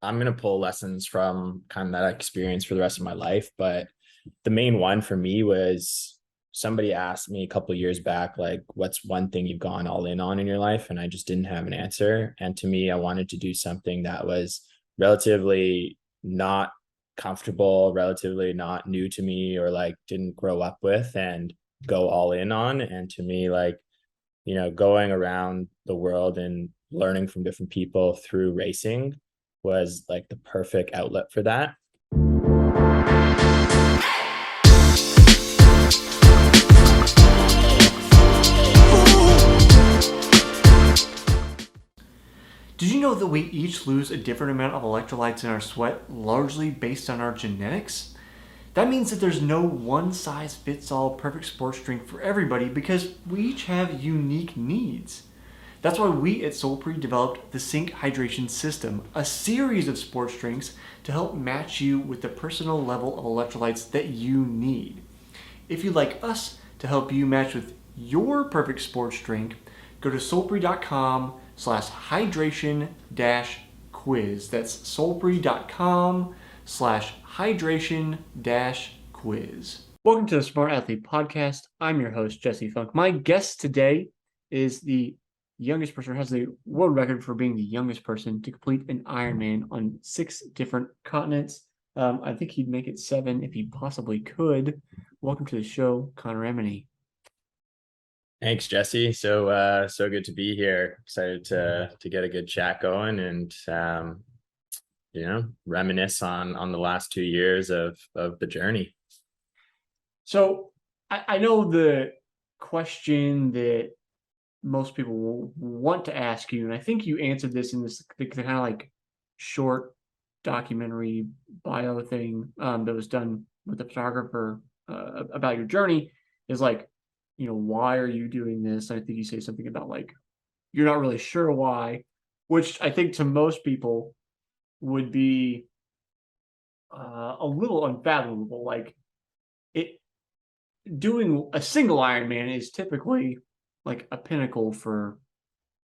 I'm going to pull lessons from kind of that experience for the rest of my life. But the main one for me was somebody asked me a couple of years back, like, what's one thing you've gone all in on in your life? And I just didn't have an answer. And to me, I wanted to do something that was relatively not comfortable, relatively not new to me, or like didn't grow up with and go all in on. And to me, like, going around the world and learning from different people through racing was like the perfect outlet for that. Did you know that we each lose a different amount of electrolytes in our sweat, largely based on our genetics? That means that there's no one-size-fits-all perfect sports drink for everybody because we each have unique needs. That's why we at Solpre developed the Sync Hydration System, a series of sports drinks to help match you with the personal level of electrolytes that you need. If you'd like us to help you match with your perfect sports drink, go to solpre.com/hydration-quiz. That's solpre.com/hydration-quiz. Welcome to the Smart Athlete Podcast. I'm your host, Jesse Funk. My guest today is the youngest person, has the world record for being the youngest person to complete an Ironman on 6 different continents. I think he'd make it 7 if he possibly could. Welcome to the show, Connor Emeny. Thanks, Jesse. So good to be here. Excited to get a good chat going and reminisce on the last 2 years of the journey. So I know the question that most people will want to ask you, and I think you answered this in this the kind of like short documentary bio thing that was done with the photographer about your journey, is like, why are you doing this? And I think you say something about like, you're not really sure why, which I think to most people would be a little unfathomable. Like, doing a single Ironman is typically like a pinnacle for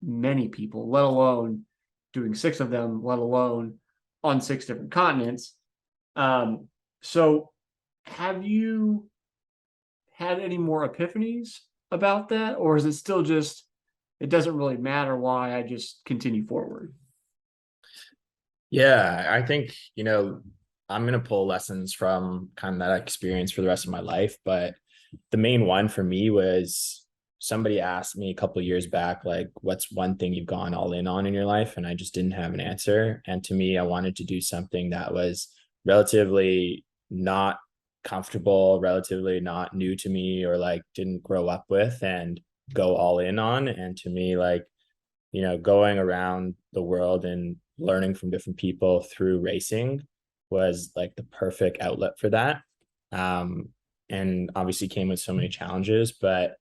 many people, let alone doing 6 of them, let alone on 6 different continents. So have you had any more epiphanies about that, or is it still just, it doesn't really matter why, I just continue forward? Yeah, I think, I'm going to pull lessons from kind of that experience for the rest of my life. But the main one for me was somebody asked me a couple of years back, like, what's one thing you've gone all in on in your life? And I just didn't have an answer. And to me, I wanted to do something that was relatively not comfortable, relatively not new to me, or like didn't grow up with and go all in on. And to me, like, going around the world and learning from different people through racing was like the perfect outlet for that. And obviously came with so many challenges, but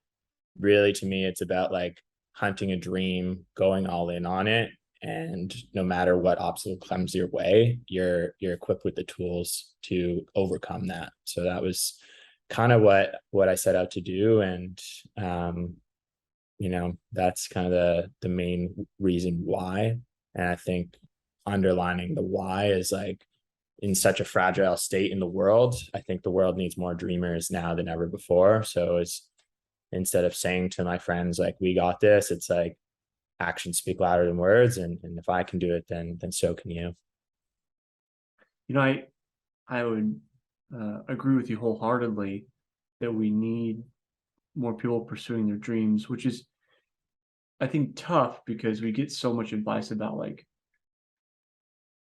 really to me, it's about like hunting a dream, going all in on it. And no matter what obstacle comes your way, you're equipped with the tools to overcome that. So that was kind of what I set out to do. And, that's kind of the main reason why. And I think underlining the why is like, in such a fragile state in the world, I think the world needs more dreamers now than ever before. So it's, instead of saying to my friends, like, we got this, it's like, actions speak louder than words. And if I can do it, then so can you. I would agree with you wholeheartedly that we need more people pursuing their dreams, which is, I think, tough because we get so much advice about like,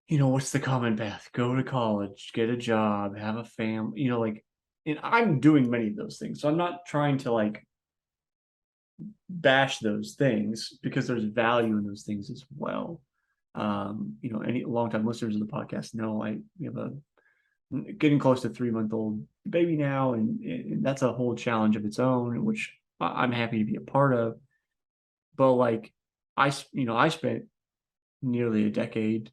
what's the common path? Go to college, get a job, have a family, like, and I'm doing many of those things. So I'm not trying to like bash those things because there's value in those things as well. Any longtime listeners of the podcast know we have a getting close to 3-month-old baby now, and that's a whole challenge of its own, which I'm happy to be a part of. But like, I spent nearly a decade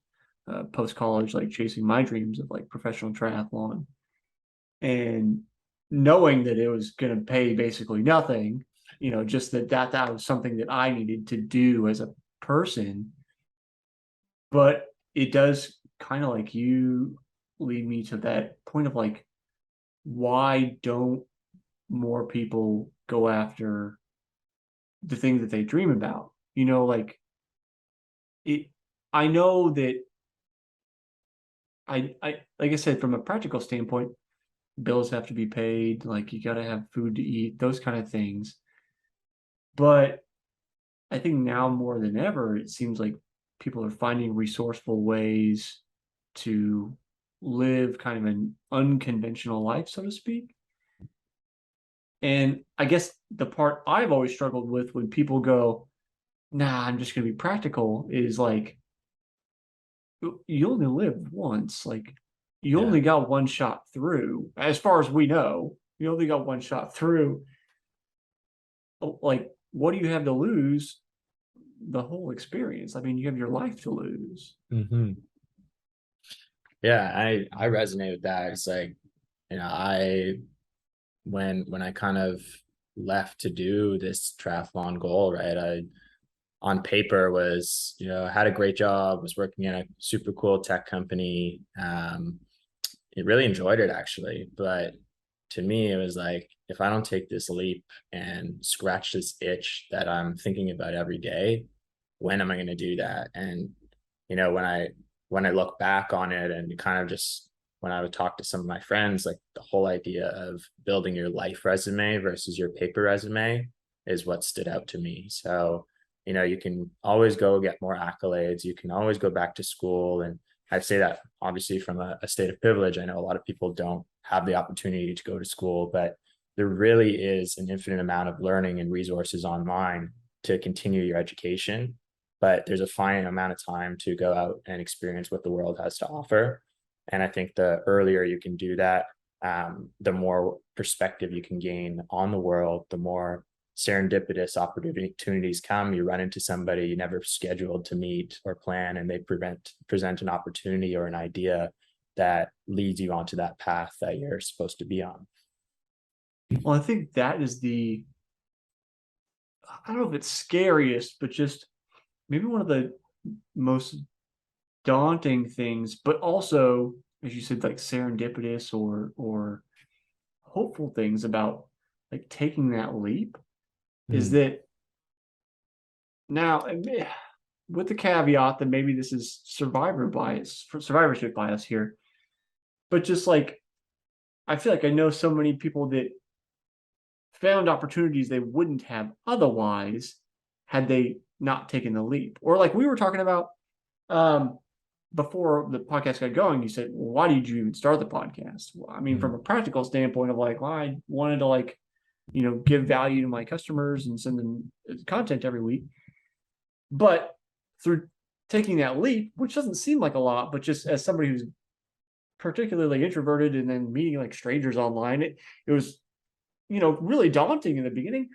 post college, like chasing my dreams of like professional triathlon, and knowing that it was going to pay basically nothing, just that was something that I needed to do as a person. But it does kind of like you lead me to that point of like, why don't more people go after the things that they dream about? Like it, I know that like I said, from a practical standpoint, bills have to be paid, like you got to have food to eat, those kind of things. But I think now more than ever, it seems like people are finding resourceful ways to live kind of an unconventional life, so to speak. And I guess the part I've always struggled with when people go, nah, I'm just going to be practical, is like, you only live once. Like, you Yeah. only got one shot through, as far as we know. You only got one shot through. Like, what do you have to lose? The whole experience. I mean, you have your life to lose. Mm-hmm. Yeah, I resonate with that. It's like, I when I kind of left to do this triathlon goal, right? I on paper was, had a great job, was working in a super cool tech company. It really enjoyed it actually, but to me, it was like, if I don't take this leap and scratch this itch that I'm thinking about every day, when am I going to do that? And when I look back on it and kind of just when I would talk to some of my friends, like the whole idea of building your life resume versus your paper resume is what stood out to me. So, you can always go get more accolades. You can always go back to school. And I say that obviously from a state of privilege. I know a lot of people don't have the opportunity to go to school, but there really is an infinite amount of learning and resources online to continue your education. But there's a finite amount of time to go out and experience what the world has to offer. And I think the earlier you can do that, the more perspective you can gain on the world, the more serendipitous opportunities come. You run into somebody you never scheduled to meet or plan, and they present an opportunity or an idea that leads you onto that path that you're supposed to be on. Well, I think that is I don't know if it's scariest, but just maybe one of the most daunting things, but also, as you said, like serendipitous or hopeful things about like taking that leap is Mm. that now, with the caveat that maybe this is survivorship bias here, but just like I feel like I know so many people that found opportunities they wouldn't have otherwise had they not taken the leap. Or like we were talking about um, before the podcast got going, you said, well, why did you even start the podcast? Well, I mean, from Mm. a practical standpoint of like, well, I wanted to like, give value to my customers and send them content every week. But through taking that leap, which doesn't seem like a lot, but just as somebody who's particularly introverted and then meeting like strangers online, it was, really daunting in the beginning.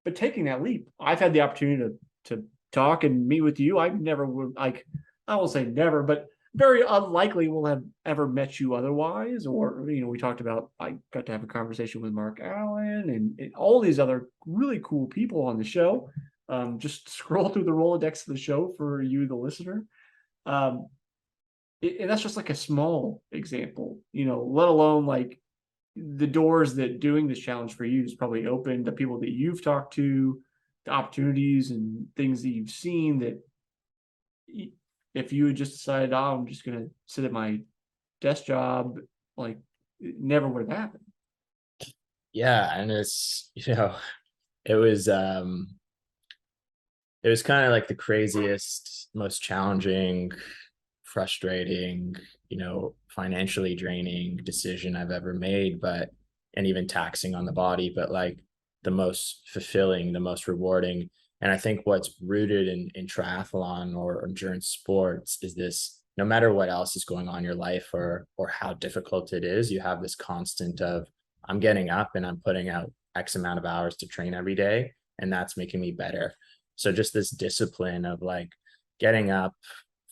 But taking that leap, I've had the opportunity to talk and meet with you. I never would like, I will say never, but very unlikely will have ever met you otherwise. Or, we talked about, I got to have a conversation with Mark Allen and all these other really cool people on the show. Just scroll through the Rolodex of the show for you, the listener. Um, and that's just like a small example, let alone like the doors that doing this challenge for you has probably opened, the people that you've talked to, the opportunities and things that you've seen that if you had just decided, oh, I'm just going to sit at my desk job, like it never would have happened. Yeah, and it was it was kind of like the craziest, most challenging, frustrating, financially draining decision I've ever made, but and even taxing on the body, but like the most fulfilling, the most rewarding. And I think what's rooted in triathlon or endurance sports is this: no matter what else is going on in your life or how difficult it is, you have this constant of, I'm getting up and I'm putting out X amount of hours to train every day, and that's making me better. So just this discipline of like getting up,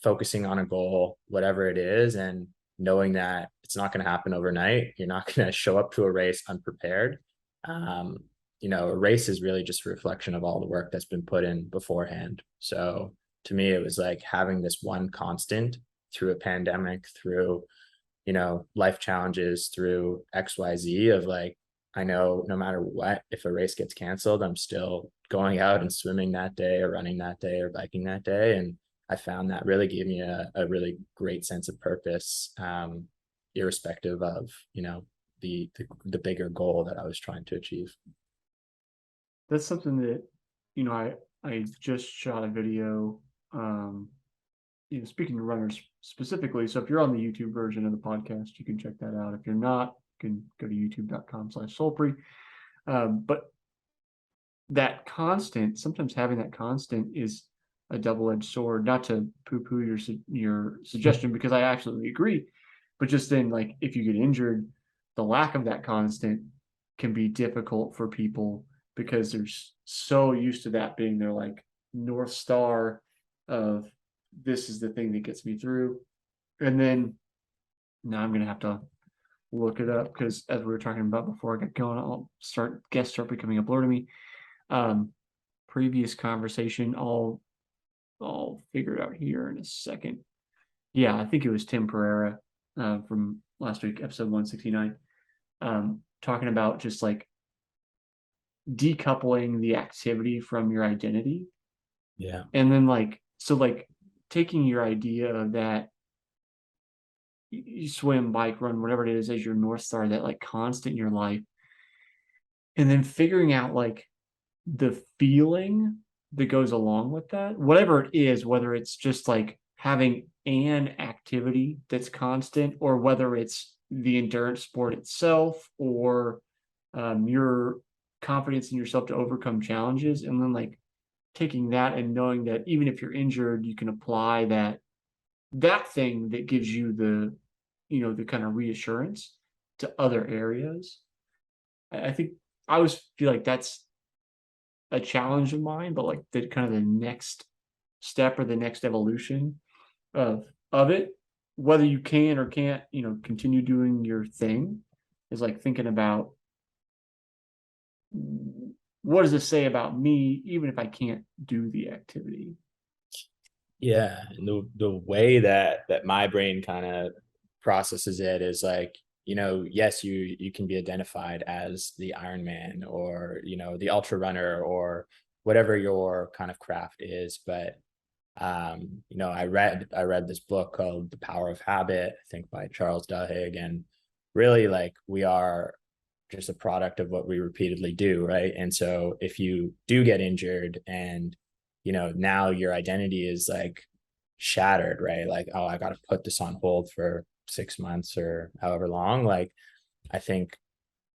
focusing on a goal, whatever it is, and knowing that it's not going to happen overnight. You're not going to show up to a race unprepared. Um, a race is really just a reflection of all the work that's been put in beforehand. So to me, it was like having this one constant through a pandemic, through, life challenges, through XYZ of like, I know no matter what, if a race gets canceled, I'm still going out and swimming that day or running that day or biking that day. And I found that really gave me a really great sense of purpose, irrespective of, the bigger goal that I was trying to achieve. That's something that, I just shot a video, speaking to runners specifically. So if you're on the YouTube version of the podcast, you can check that out. If you're not, you can go to youtube.com/Solpre. But that constant, sometimes having that constant is a double-edged sword. Not to poo-poo your suggestion, because I absolutely agree, but just then, like, if you get injured, the lack of that constant can be difficult for people because they're so used to that being their like North Star of, this is the thing that gets me through. And then now I'm gonna have to look it up, because as we were talking about before I got going, guests start becoming a blur to me. Previous conversation, I'll figure it out here in a second. Yeah, I think it was Tim Pereira, from last week, episode 169, talking about just like decoupling the activity from your identity. Yeah. And then like taking your idea of that you swim, bike, run, whatever it is, as your North Star, that like constant in your life, and then figuring out like the feeling that goes along with that, whatever it is, whether it's just like having an activity that's constant, or whether it's the endurance sport itself, or your confidence in yourself to overcome challenges. And then like taking that and knowing that even if you're injured, you can apply that thing that gives you the kind of reassurance to other areas. I think I always feel like that's a challenge of mine, but like the kind of the next step or the next evolution of it, whether you can or can't, continue doing your thing, is like thinking about, what does this say about me, even if I can't do the activity? Yeah, and the way that my brain kind of processes it is like, yes, you can be identified as the Ironman, or the ultra runner, or whatever your kind of craft is, but I read this book called The Power of Habit, I think by Charles Duhigg, and really like we are just a product of what we repeatedly do, right? And so if you do get injured and now your identity is like shattered, right? Like, oh, I got to put this on hold for 6 months or however long. Like, I think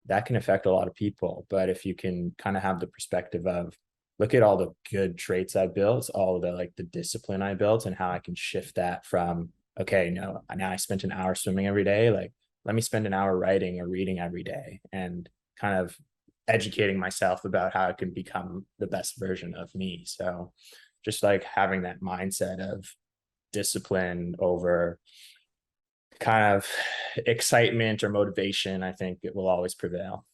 that can affect a lot of people. But if you can kind of have the perspective of, look at all the good traits I built, all the like the discipline I built, and how I can shift that from, okay, no, now I spent an hour swimming every day. Like, let me spend an hour writing or reading every day, and kind of educating myself about how I can become the best version of me. So just like having that mindset of discipline over kind of excitement or motivation, I think it will always prevail.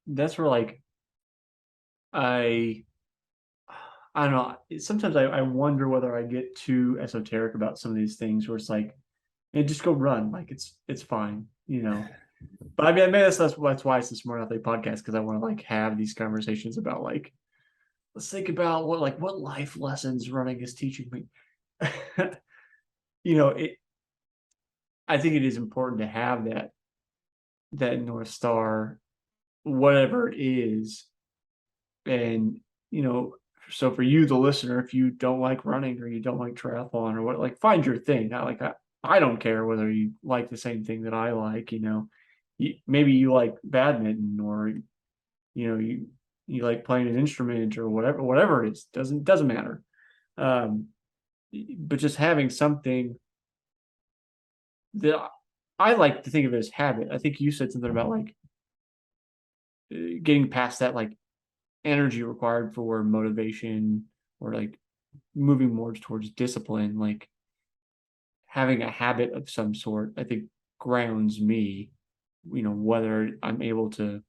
That's where like I I don't know. Sometimes I wonder whether I get too esoteric about some of these things, where it's like, hey, just go run, like it's fine, But I mean, maybe that's why it's the Smart Athlete podcast, because I want to like have these conversations about like, let's think about what life lessons running is teaching me. It. I think it is important to have that North Star, whatever it is, and so for you, the listener, if you don't like running or you don't like triathlon or what, like, find your thing. Not like I don't care whether you like the same thing that I like. Maybe you like badminton, or you like playing an instrument, or whatever it is, doesn't matter. Um, but just having something that I like to think of it as habit. I think you said something about like getting past that like energy required for motivation, or like moving more towards discipline, like having a habit of some sort, I think grounds me, whether I'm able to,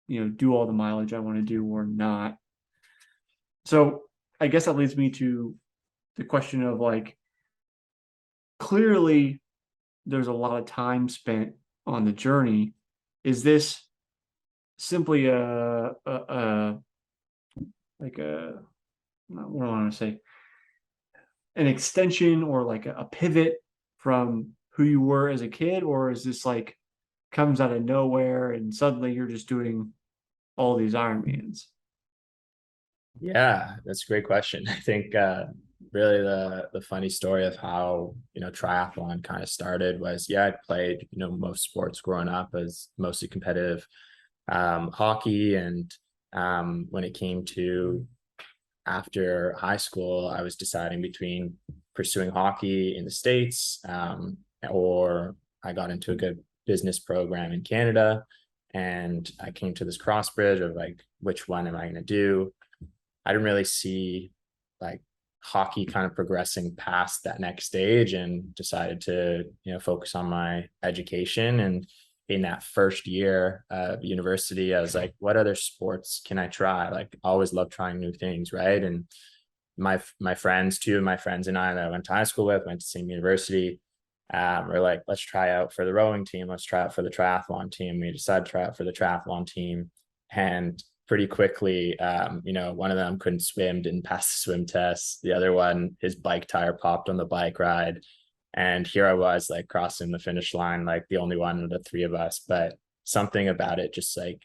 do all the mileage I want to do or not. So I guess that leads me to the question of like, clearly there's a lot of time spent on the journey. Is this simply a like a, what do I want to say, an extension or like a pivot from who you were as a kid, or is this like comes out of nowhere and suddenly you're just doing all these Ironmans? Yeah, that's a great question. I think really the funny story of how, triathlon kind of started was, yeah, I played, most sports growing up as mostly competitive, hockey. And when it came to after high school, I was deciding between pursuing hockey in the States, or I got into a good business program in Canada. And I came to this crossbridge of like, which one am I going to do? I didn't really see like hockey kind of progressing past that next stage, and decided to, focus on my education. And in that first year of university, I was like, what other sports can I try? Like, I always love trying new things, right? And my friends, two of my friends and I that I went to high school with, went to the same university. We're like, let's try out for the rowing team. Let's try out for the triathlon team. We decided to try out for the triathlon team. And pretty quickly, one of them couldn't swim, didn't pass the swim test. The other one, his bike tire popped on the bike ride. And here I was, like, crossing the finish line, like the only one of the three of us. But something about it just like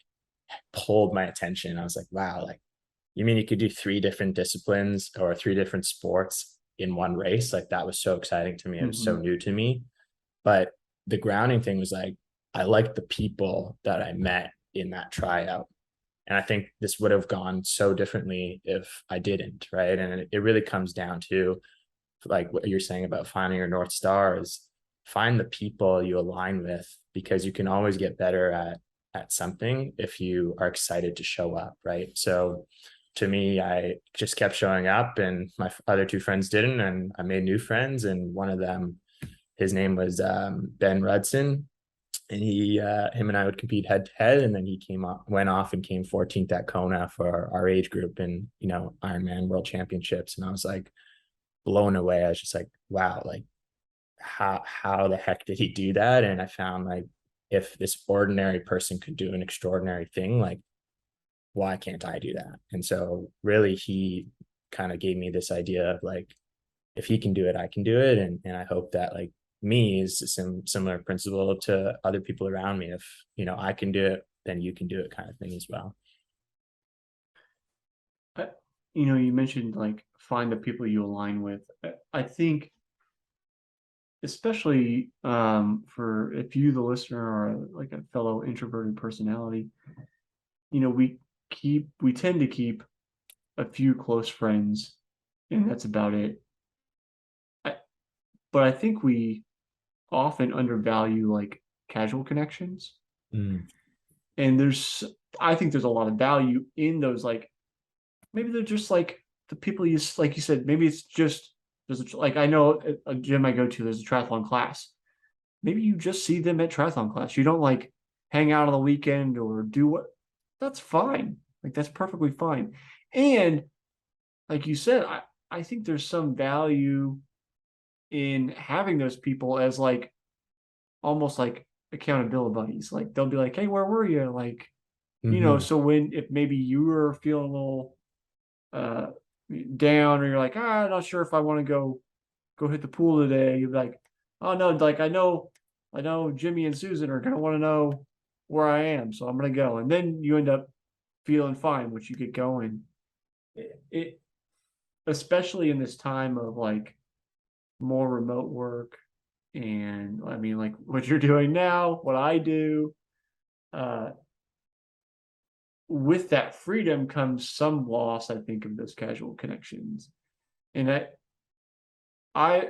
pulled my attention. I was like, wow, like, you mean you could do three different disciplines or three different sports in one race? Like, that was so exciting to me. It was so Mm-hmm. new to me. But the grounding thing was like, I liked the people that I met in that tryout. And I think this would have gone so differently if I didn't, right? And it really comes down to like what you're saying about finding your North Star is find the people you align with, because you can always get better at something if you are excited to show up, right? So to me, I just kept showing up, and my other two friends didn't, and I made new friends. And one of them, his name was Ben Rudson, and him and I would compete head to head. And then he went off and came 14th at Kona for our age group in, Ironman World Championships. And I was like blown away. I was just like, wow, like how the heck did he do that? And I found like, if this ordinary person could do an extraordinary thing, like, why can't I do that? And so really he kind of gave me this idea of like, if he can do it, I can do it. And I hope that like me is some similar principle to other people around me. If, I can do it, then you can do it, kind of thing as well. I, you mentioned like find the people you align with. I think, especially for if you, the listener, are like a fellow introverted personality, we tend to keep a few close friends, and that's about it. I, but I think we often undervalue like casual connections, Mm. and I think there's a lot of value in those. Like maybe they're just like the people like you said. Maybe it's just like I know a gym I go to. There's a triathlon class. Maybe you just see them at triathlon class. You don't like hang out on the weekend or do what. That's fine. Like that's perfectly fine. And like you said, I think there's some value in having those people as like almost like accountability buddies. Like they'll be like, "Hey, where were you?" Like, Mm-hmm. so if maybe you were feeling a little uh down, or you're like, I'm not sure if I want to go hit the pool today, you're like, oh no, like I know Jimmy and Susan are gonna want to know where I am, so I'm gonna go. And then you end up feeling fine once you get going. It especially in this time of like more remote work, and I mean like what you're doing now, what I do, uh with that freedom comes some loss, I think, of those casual connections. And I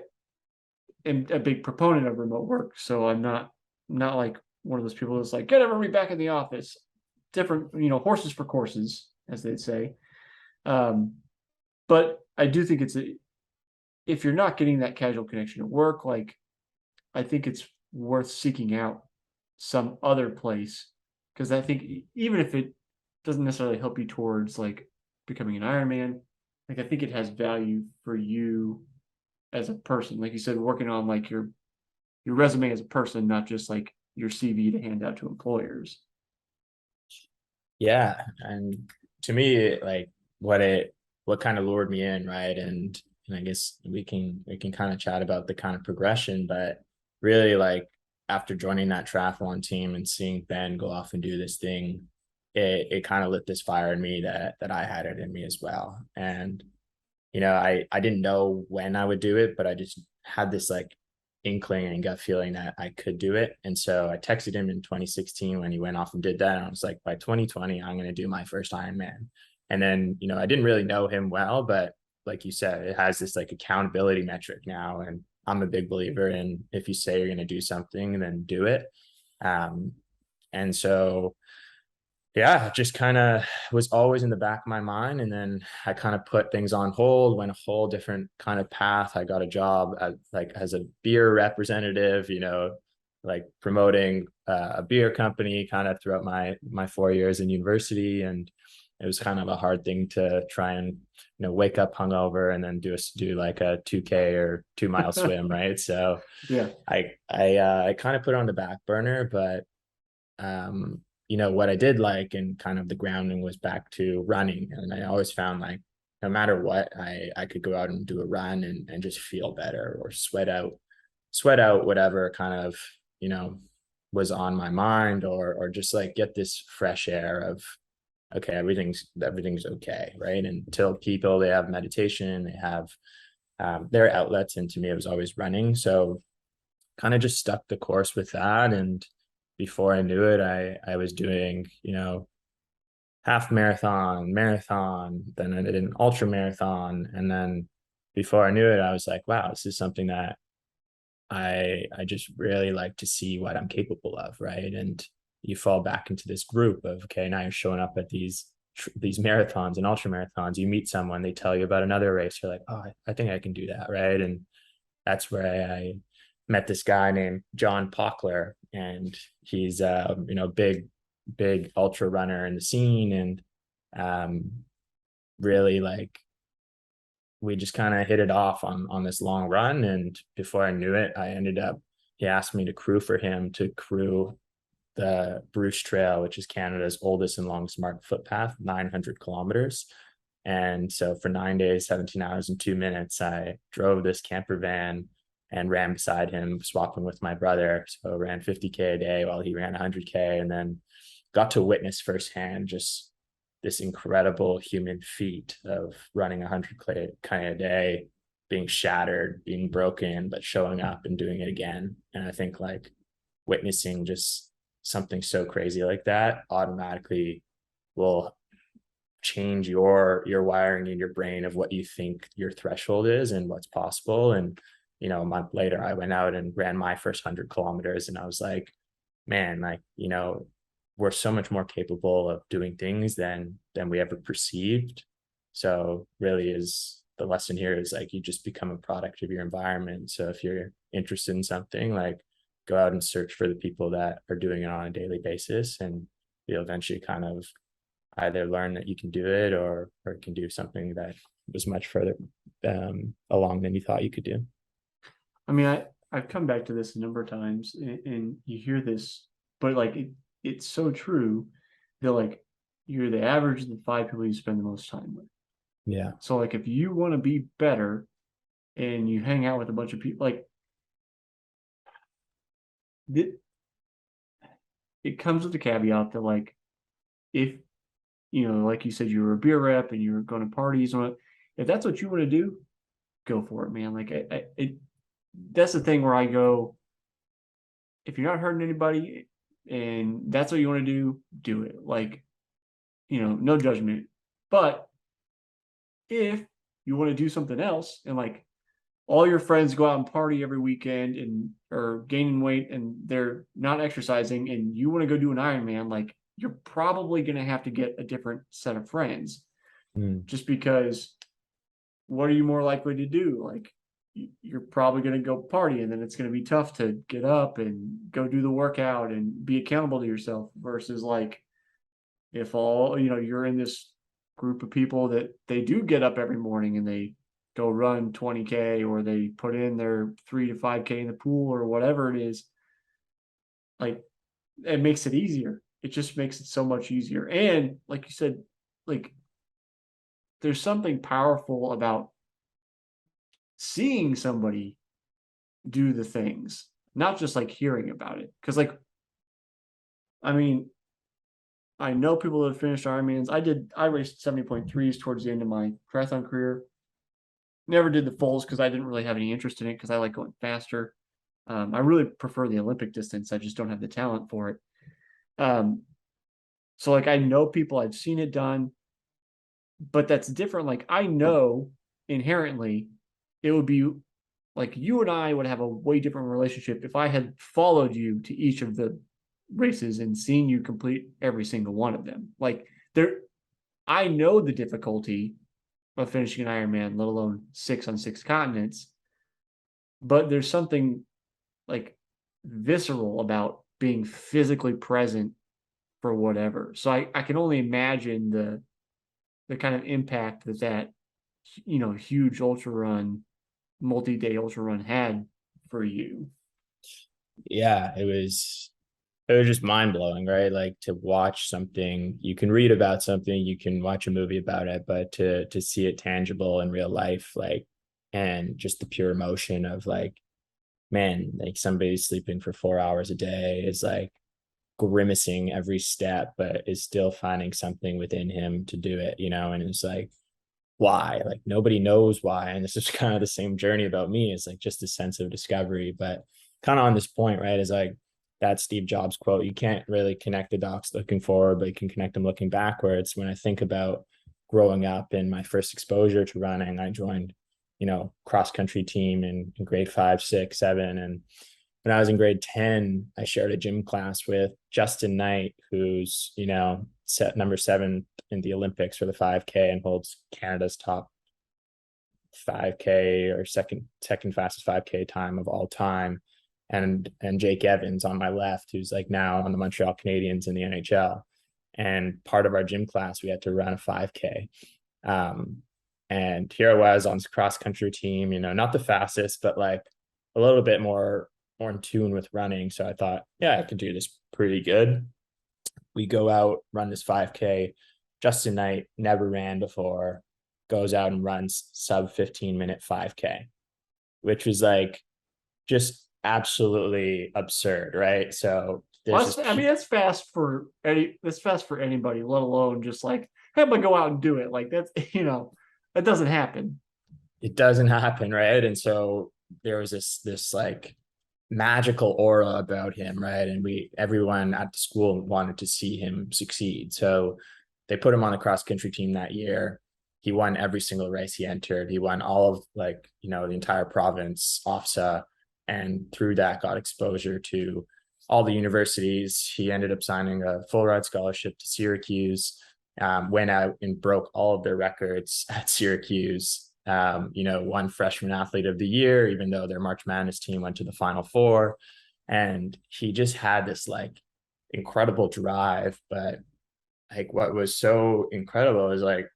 am a big proponent of remote work, so I'm not like one of those people that's like, get everybody back in the office. Different, horses for courses, as they'd say. Um, but I do think if you're not getting that casual connection at work, like I think it's worth seeking out some other place, because I think even if it doesn't necessarily help you towards like becoming an Ironman, like I think it has value for you as a person, like you said, working on like your resume as a person, not just like your CV to hand out to employers. Yeah. And to me, like what kind of lured me in, right? And I guess we can kind of chat about the kind of progression, but really like after joining that triathlon team and seeing Ben go off and do this thing, it kind of lit this fire in me that I had it in me as well. And I didn't know when I would do it, but I just had this like inkling and gut feeling that I could do it. And so I texted him in 2016 when he went off and did that. And I was like, by 2020, I'm going to do my first Ironman. And then, I didn't really know him well, but like you said, it has this like accountability metric now. And I'm a big believer in if you say you're going to do something, then do it. Um, and so yeah, just kind of was always in the back of my mind. And then I kind of put things on hold, went a whole different kind of path. I got a job as a beer representative, like promoting a beer company kind of throughout my 4 years in university. And it was kind of a hard thing to try and, wake up hungover and then do like a 2K or 2 mile swim. Right. So Yeah. I kind of put it on the back burner, but what I did like and kind of the grounding was back to running. And I always found like no matter what, I could go out and do a run and just feel better or sweat out whatever kind of, was on my mind or just like get this fresh air of okay, everything's okay. Right. And until people they have meditation, they have their outlets. And to me, it was always running. So kind of just stuck the course with that. And before I knew it, I was doing, half marathon, then I did an ultra marathon. And then before I knew it, I was like, wow, this is something that I just really like to see what I'm capable of. Right. And you fall back into this group of, okay, now you're showing up at these marathons and ultra marathons. You meet someone, they tell you about another race. You're like, oh, I think I can do that. Right. And that's where I met this guy named John Pockler, and he's big ultra runner in the scene, and really like we just kind of hit it off on this long run. And before I knew it, he asked me to crew for him to crew the Bruce Trail, which is Canada's oldest and longest marked footpath, 900 kilometers. And so for 9 days, 17 hours and 2 minutes, I drove this camper van and ran beside him, swapping with my brother. So I ran 50K a day while he ran 100K, and then got to witness firsthand just this incredible human feat of running 100K a day, being shattered, being broken, but showing up and doing it again. And I think like witnessing just something so crazy like that automatically will change your wiring in your brain of what you think your threshold is and what's possible. And a month later I went out and ran my first 100 kilometers, and I was like, man, like we're so much more capable of doing things than we ever perceived. So really is the lesson here is like you just become a product of your environment. So if you're interested in something, like go out and search for the people that are doing it on a daily basis, and you'll eventually kind of either learn that you can do it or can do something that was much further along than you thought you could do. I mean, I've come back to this a number of times, and you hear this, but like it's so true that like you're the average of the 5 people you spend the most time with. Yeah. So like if you want to be better and you hang out with a bunch of people, like it comes with the caveat that like if like you said, you were a beer rep and you were going to parties, if that's what you want to do, go for it, man. Like that's the thing where I go, if you're not hurting anybody and that's what you want to do it. Like, no judgment. But if you want to do something else and like all your friends go out and party every weekend and are gaining weight and they're not exercising and you want to go do an Ironman, like you're probably going to have to get a different set of friends just because what are you more likely to do? Like you're probably going to go party and then it's going to be tough to get up and go do the workout and be accountable to yourself versus like if all you're in this group of people that they do get up every morning and they go run 20K, or they put in their 3 to 5K in the pool or whatever it is, like it makes it easier. It just makes it so much easier. And like you said, like there's something powerful about seeing somebody do the things, not just like hearing about it. Because like, I mean, I know people that have finished Ironmans. I raced 70.3s towards the end of my triathlon career. Never did the fulls because I didn't really have any interest in it because I like going faster. I really prefer the Olympic distance. I just don't have the talent for it. Um, so like I know people, I've seen it done, but that's different. Like I know inherently it would be like you and I would have a way different relationship if I had followed you to each of the races and seen you complete every single one of them. Like there, I know the difficulty of finishing an Ironman, let alone 6 on 6 continents, but there's something like visceral about being physically present for whatever. So I can only imagine the kind of impact that huge ultra run, multi-day ultra run had for you. Yeah, it was just mind blowing, right? Like to watch something, you can read about something, you can watch a movie about it, but to see it tangible in real life, like, and just the pure emotion of like, man, like somebody's sleeping for 4 hours a day is like grimacing every step, but is still finding something within him to do it, and it's like, why? Like nobody knows why. And this is kind of the same journey about me. It's like just a sense of discovery. But kind of on this point, right, is like that Steve Jobs quote, you can't really connect the dots looking forward, but you can connect them looking backwards. When I think about growing up and my first exposure to running, I joined, cross country team in grade 5, 6, 7. And when I was in grade 10, I shared a gym class with Justin Knight, who's, set number 7 in the Olympics for the 5K and holds Canada's top 5K or second fastest 5K time of all time. And Jake Evans on my left, who's like now on the Montreal Canadiens in the NHL. And part of our gym class, we had to run a 5K. And here I was on this cross country team, not the fastest, but like a little bit more in tune with running. So I thought, yeah, I could do this pretty good. We go out, run this 5K. Justin Knight never ran before, goes out and runs sub 15-minute 5K, which was like just absolutely absurd, right? So there's Well, this, I mean, that's fast for anybody, let alone just like, hey, I'm gonna go out and do it. Like that's that doesn't happen. it doesn't happen, right? And so there was this like magical aura about him, right? And everyone at the school wanted to see him succeed. So they put him on the cross country team that year. He won every single race he entered. He won all of like, the entire province, OFSA, and through that got exposure to all the universities. He ended up signing a full ride scholarship to Syracuse, went out and broke all of their records at Syracuse. Won freshman athlete of the year, even though their March Madness team went to the Final Four. And he just had this like incredible drive. But like what was so incredible is like,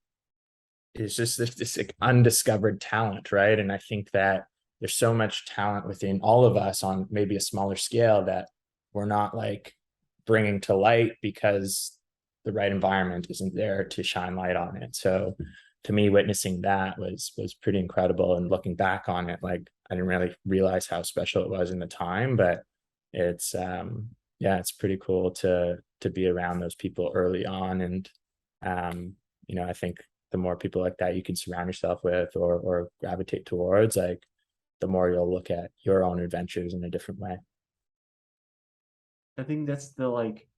it's just this like undiscovered talent, right? And I think that there's so much talent within all of us on maybe a smaller scale that we're not like bringing to light because the right environment isn't there to shine light on it. So to me, witnessing that was pretty incredible. And looking back on it, like I didn't really realize how special it was in the time, but it's yeah, it's pretty cool to be around those people early on. And I think the more people like that you can surround yourself with or gravitate towards, like the more you'll look at your own adventures in a different way. I think that's the like.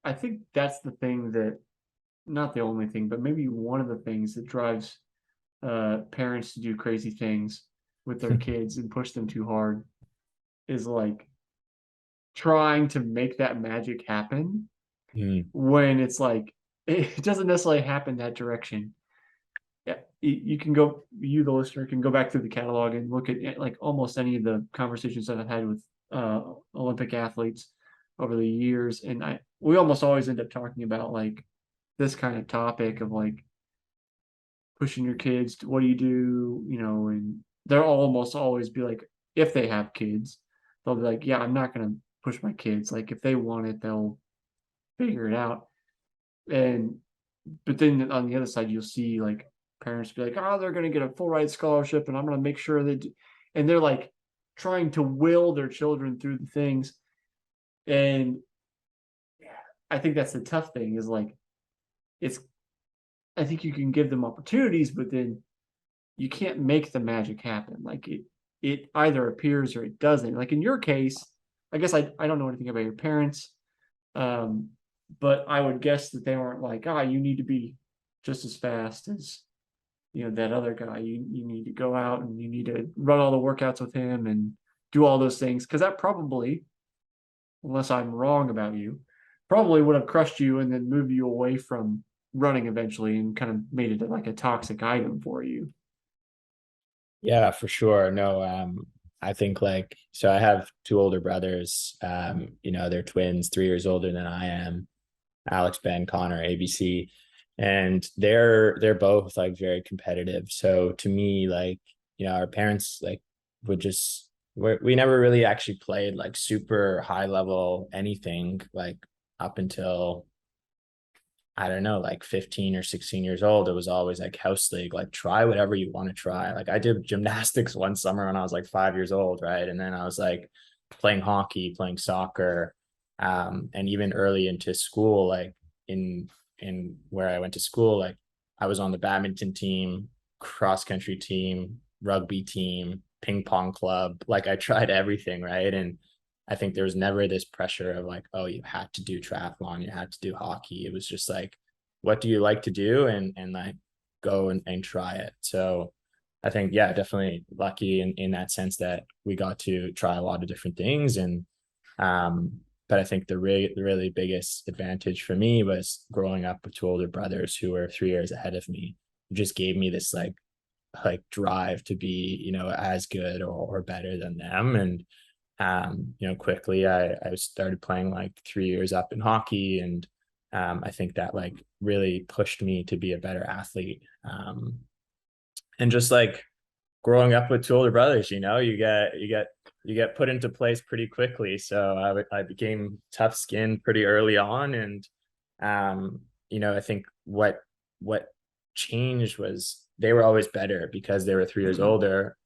I think that's the thing that, not the only thing, but maybe one of the things that drives parents to do crazy things with their kids and push them too hard is like trying to make that magic happen Mm. when it's like it doesn't necessarily happen that direction. Yeah, you can go, you the listener can go back through the catalog and look at like almost any of the conversations that I've had with Olympic athletes over the years, and we almost always end up talking about like this kind of topic of like pushing your kids? What do you do? And they'll almost always be like, if they have kids, they'll be like, yeah, I'm not going to push my kids. Like if they want it, they'll figure it out. And but then on the other side, you'll see like parents be like, oh, they're going to get a full ride scholarship, and I'm going to make sure they do. And they're like trying to will their children through the things. And I think that's the tough thing is like, it's, I think you can give them opportunities, but then you can't make the magic happen. Like it either appears or it doesn't. Like in your case, I guess I don't know anything about your parents. Um, but I would guess that they weren't like, you need to be just as fast as that other guy. You need to go out and you need to run all the workouts with him and do all those things. Because that probably, unless I'm wrong about you, probably would have crushed you and then moved you away from running eventually and kind of made it like a toxic item for you. Yeah, for sure. No, I think like so I have two older brothers. They're twins, 3 years older than I am. Alex, Ben, Connor, ABC. And they're both like very competitive. So to me, like, our parents like would just we never really actually played like super high level anything like up until I don't know, like 15 or 16 years old. It was always like house league, like try whatever you want to try. Like I did gymnastics one summer when I was like 5 years old, right? And then I was like playing hockey, playing soccer, and even early into school, like in where I went to school, like I was on the badminton team, cross country team, rugby team, ping pong club. Like I tried everything, right? And I think there was never this pressure of like, oh, you had to do triathlon, you had to do hockey. It was just like, what do you like to do? And like go and try it. So I think, yeah, definitely lucky in that sense that we got to try a lot of different things. And but I think the really biggest advantage for me was growing up with two older brothers who were 3 years ahead of me. It just gave me this like drive to be, as good or better than them. And quickly I started playing like 3 years up in hockey, and I think that like really pushed me to be a better athlete. And just like growing up with two older brothers, you get put into place pretty quickly. So I became tough skinned pretty early on, and I think what changed was they were always better because they were 3 years older,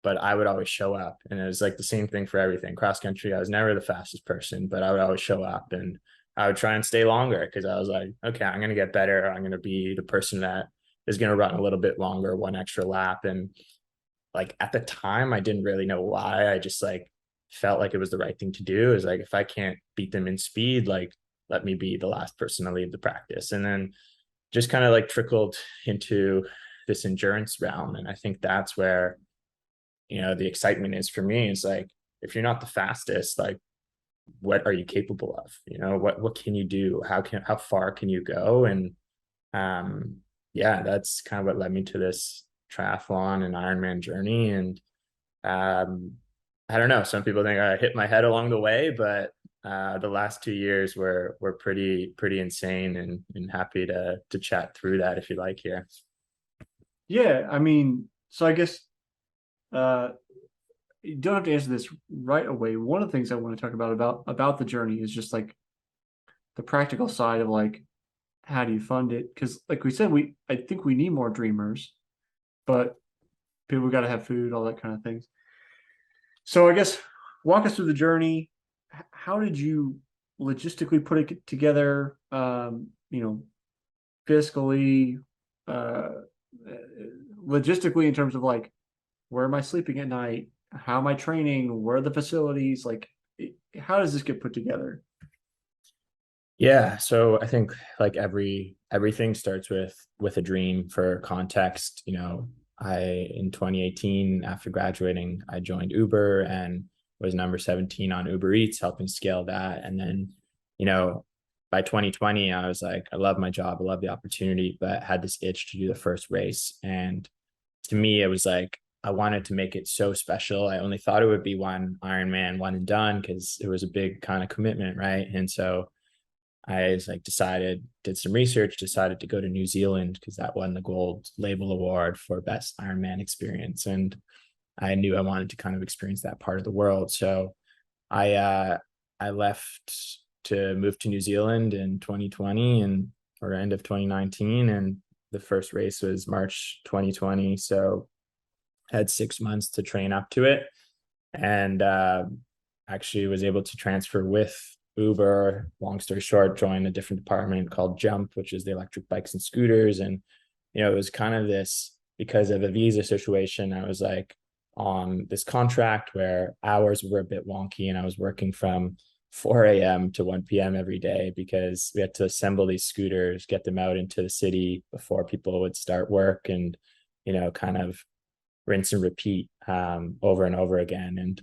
but I would always show up. And it was like the same thing for everything. Cross country, I was never the fastest person, but I would always show up and I would try and stay longer because I was like, okay, I'm going to get better. I'm going to be the person that is going to run a little bit longer, one extra lap. And like at the time, I didn't really know why. I just like felt like it was the right thing to do. Is like, if I can't beat them in speed, like let me be the last person to leave the practice. And then just kind of like trickled into this endurance realm. And I think that's where the excitement is for me. Is like, if you're not the fastest, like what are you capable of? What can you do? How far can you go? And um yeah, that's kind of what led me to this triathlon and Ironman journey. And um I don't know, some people think I hit my head along the way, but the last 2 years were pretty insane, and happy to chat through that if you like here. Yeah, I mean, so I guess uh, you don't have to answer this right away. One of the things I want to talk about the journey is just like the practical side of like how do you fund it? Because like we said, I think we need more dreamers, but people got to have food, all that kind of things. So I guess walk us through the journey. How did you logistically put it together? Fiscally, uh, logistically in terms of like where am I sleeping at night? How am I training? Where are the facilities? Like, how does this get put together? Yeah, so I think like everything starts with a dream. For context, I in 2018, after graduating, I joined Uber and was number 17 on Uber Eats, helping scale that. And then, you know, by 2020, I was like, I love my job, I love the opportunity, but had this itch to do the first race. And to me, it was like I wanted to make it so special. I only thought it would be one Ironman, one and done, because it was a big kind of commitment, right? And so I like did some research, decided to go to New Zealand because that won the gold label award for best Ironman experience. And I knew I wanted to kind of experience that part of the world. So I I left to move to New Zealand in 2020 and or end of 2019, and the first race was March 2020. So I had 6 months to train up to it, and actually was able to transfer with Uber. Long story short, joined a different department called Jump, which is the electric bikes and scooters. And it was kind of this, because of a visa situation, I was like on this contract where hours were a bit wonky, and I was working from 4 a.m. to 1 p.m. every day because we had to assemble these scooters, get them out into the city before people would start work, and kind of rinse and repeat over and over again. And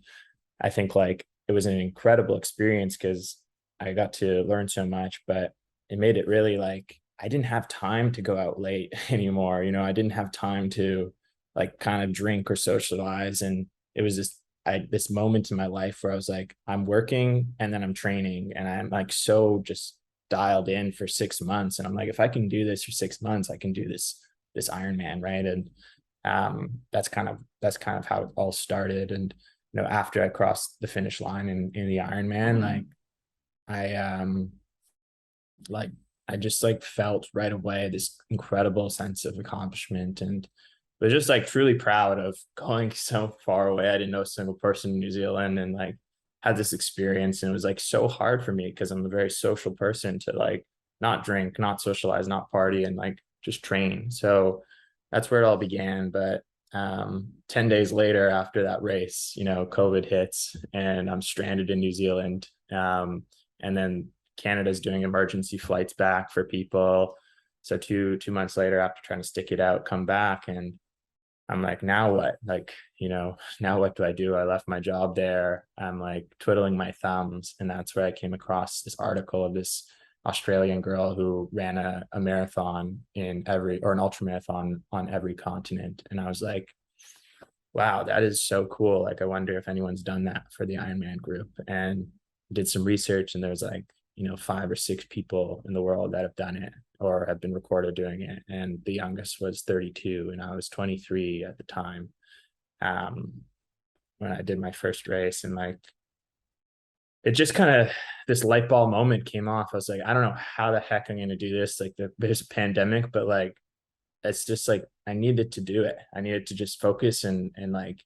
I think like it was an incredible experience because I got to learn so much, but it made it really like I didn't have time to go out late anymore. I didn't have time to like kind of drink or socialize. And it was just this moment in my life where I was like, I'm working and then I'm training, and I'm like so just dialed in for 6 months. And I'm like, if I can do this for 6 months, I can do this Ironman, right? And that's kind of how it all started. And after I crossed the finish line in the Ironman, I like I just like felt right away this incredible sense of accomplishment, and was just like truly proud of going so far away. I didn't know a single person in New Zealand, and like had this experience. And it was like so hard for me because I'm a very social person to like not drink, not socialize, not party, and like just train. So that's where it all began. But 10 days later after that race, COVID hits and I'm stranded in New Zealand. And then Canada's doing emergency flights back for people. So two months later, after trying to stick it out, come back, and I'm like, now what? Like, now what do I do? I left my job there. I'm like twiddling my thumbs. And that's where I came across this article of this Australian girl who ran a marathon or an ultra marathon on every continent. And I was like, wow, that is so cool. Like, I wonder if anyone's done that for the Ironman group. And did some research, and there's like, 5 or 6 people in the world that have done it or have been recorded doing it. And the youngest was 32, and I was 23 at the time, um, when I did my first race. And like, it just kind of, this light bulb moment came off. I was like, I don't know how the heck I'm going to do this. Like, there's a pandemic, but like, it's just like, I needed to do it. I needed to just focus, and like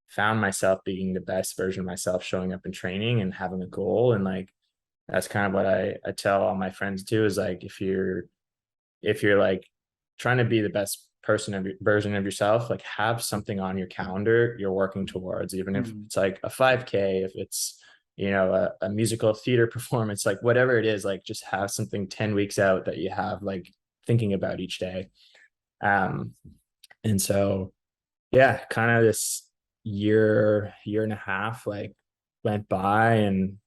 found myself being the best version of myself, showing up in training and having a goal. And like, that's kind of what I tell all my friends too, is like, if you're like trying to be the best version of yourself, like have something on your calendar you're working towards, even if it's like a 5K, if it's a musical theater performance, like whatever it is, like just have something 10 weeks out that you have like thinking about each day. And so yeah, kind of this year and a half like went by, and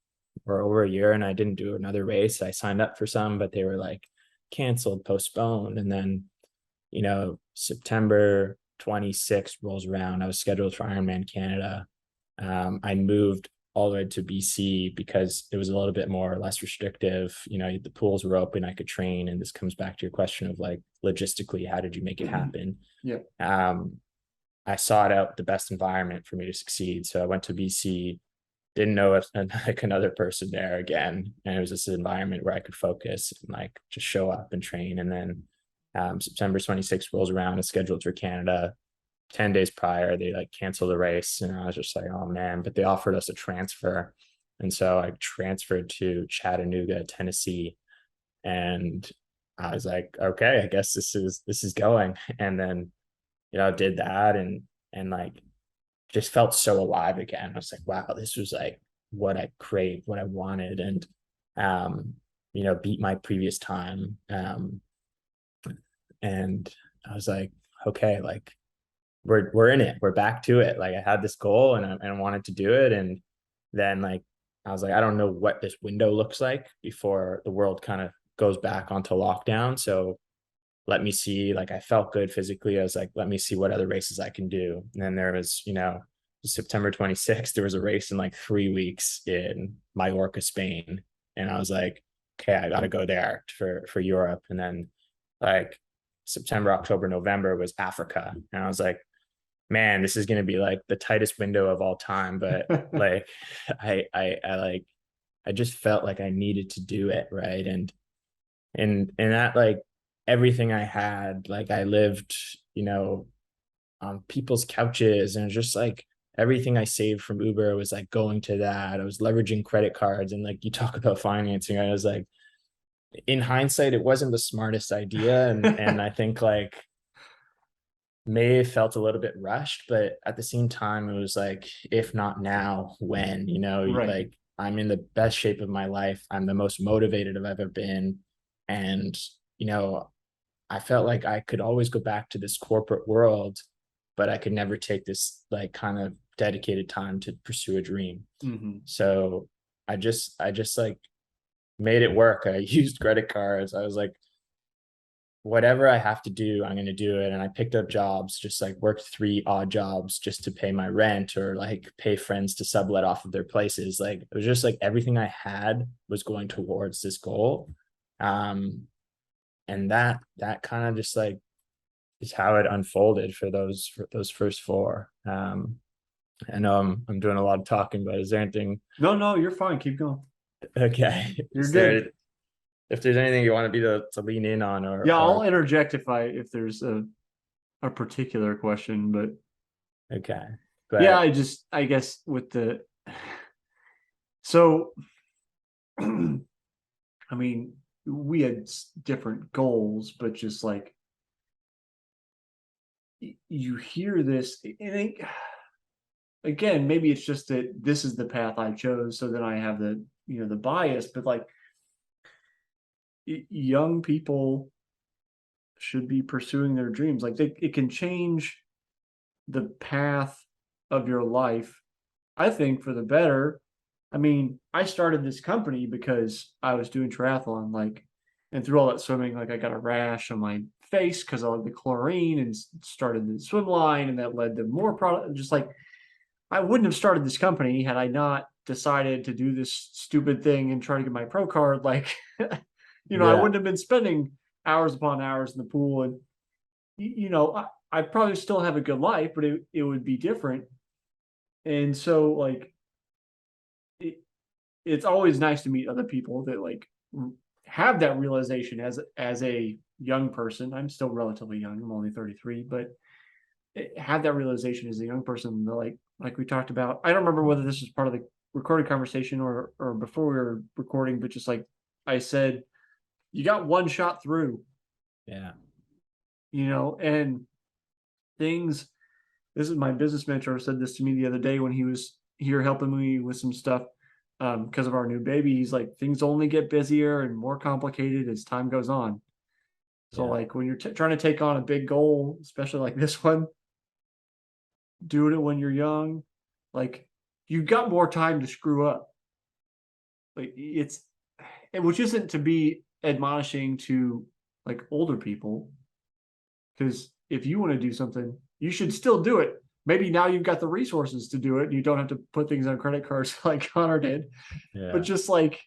or over a year, and I didn't do another race. I signed up for some, but they were like canceled, postponed. And then September 26th rolls around. I was scheduled for Ironman Canada. I moved all the way to BC because it was a little bit more less restrictive. The pools were open, I could train. And this comes back to your question of like, logistically, how did you make it happen? Yeah. I sought out the best environment for me to succeed. So I went to BC, didn't know if like another person there again. And it was this environment where I could focus and like just show up and train. And then September 26th rolls around and scheduled for Canada. 10 days prior, they like canceled the race. And I was just like, oh man, but they offered us a transfer. And so I transferred to Chattanooga, Tennessee. And I was like, okay, I guess this is going. And then, did that, and like just felt so alive again. I was like, wow, this was like what I craved, what I wanted. And beat my previous time. And I was like, okay, like we're in it. We're back to it. Like, I had this goal, and I wanted to do it. And then like I was like, I don't know what this window looks like before the world kind of goes back onto lockdown. So let me see, like I felt good physically. I was like, let me see what other races I can do. And then there was, September 26th, there was a race in like 3 weeks in Mallorca, Spain. And I was like, okay, I got to go there for Europe. And then like September, October, November was Africa. And I was like, man, this is going to be like the tightest window of all time. But like, I like, I just felt like I needed to do it. Right. And that like everything I had, like I lived, you know, on people's couches, and just like everything I saved from Uber was like going to that. I was leveraging credit cards, and like you talk about financing, I was like, in hindsight, it wasn't the smartest idea. And I think like may have felt a little bit rushed, but at the same time, it was like, if not now, when, you know, Right. like I'm in the best shape of my life. I'm the most motivated I've ever been. And, you know, I felt like I could always go back to this corporate world, but I could never take this like kind of dedicated time to pursue a dream. Hmm. So I just like made it work. I used credit cards. I was like, whatever I have to do, I'm going to do it. And I picked up jobs, just like worked 3 odd jobs just to pay my rent, or like pay friends to sublet off of their places. Like it was just like everything I had was going towards this goal. Um, and that kind of just like is how it unfolded for those first 4. I know I'm doing a lot of talking, but is there anything? No, no, you're fine. Keep going. Okay, You're is good. there, if there's anything you want me to lean in on, Yeah, I'll or interject if there's a particular question, but okay, yeah, but I guess with the so I mean, we had different goals, but just like you hear this, and again, maybe it's just that this is the path I chose, so then I have the the bias, but like young people should be pursuing their dreams. Like it can change the path of your life, I think, for the better. I mean, I started this company because I was doing triathlon, like, and through all that swimming, like I got a rash on my face because of the chlorine, and started the swim line, and that led to more product. Just like I wouldn't have started this company had I not decided to do this stupid thing and try to get my pro card. Like, I yeah, wouldn't have been spending hours upon hours in the pool, and I probably still have a good life, but it would be different. And so, like, it, it's always nice to meet other people that like have that realization as a young person. I'm still relatively young. I'm only 33, but have that realization as a young person. Like we talked about. I don't remember whether this was part of the recorded conversation or before we were recording, but just like I said, you got one shot through, yeah, and things. This is my business mentor said this to me the other day when he was here helping me with some stuff because of our new baby. He's like, things only get busier and more complicated as time goes on. So yeah, like when you're trying to take on a big goal, especially like this one, doing it when you're young, like you've got more time to screw up. Like which isn't to be admonishing to like older people, because if you want to do something, you should still do it. Maybe now you've got the resources to do it and you don't have to put things on credit cards like Connor did. But yeah, just like,